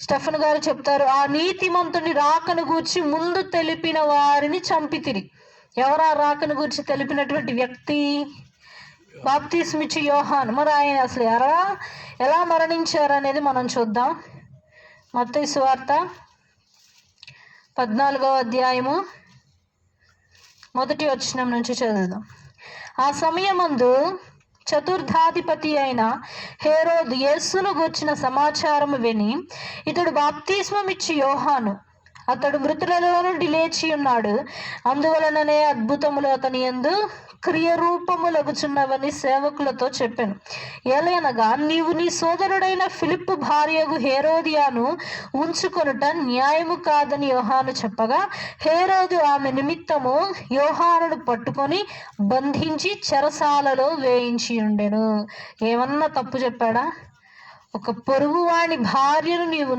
Stephen గారు చెప్తారు, ఆ నీతిమంతుని రాకను గూర్చి ముందు తెలిపిన వారిని చంపితిరి. ఎవరు ఆ రాకను గూర్చి తెలిపినటువంటి వ్యక్తి? బాప్తిస్మిచ్చి యోహాను. మరి ఆయన అసలు ఎలా మరణించారు అనేది మనం చూద్దాం. మత్తయి సువార్త 14వ అధ్యాయము 1వ వచనం నుంచి చదువుదాం. ఆ సమయమందు చతుర్థాధిపతి అయిన హేరోదు యేసును గూర్చిన సమాచారము విని, ఇతడు బాప్తిస్మమిచ్చి యోహాను, అతడు మృతులలో నుండి లేచి ఉన్నాడు, అందువలననే అద్భుతములు అతని యందు క్రియరూపములగుచున్నవని సేవకులతో చెప్పాను. ఏలయనగా నీవు నీ సోదరుడైన ఫిలిప్పు భార్యగు హేరోదియాను ఉంచుకొనుట న్యాయము కాదని యోహాను చెప్పగా, హేరోదు ఆమె నిమిత్తము యోహానును పట్టుకొని బంధించి చెరసాలలో వేయించి ఉండెను. ఏమన్నా తప్పు చెప్పాడా? ఒక పొరుగువాని భార్యను నీవు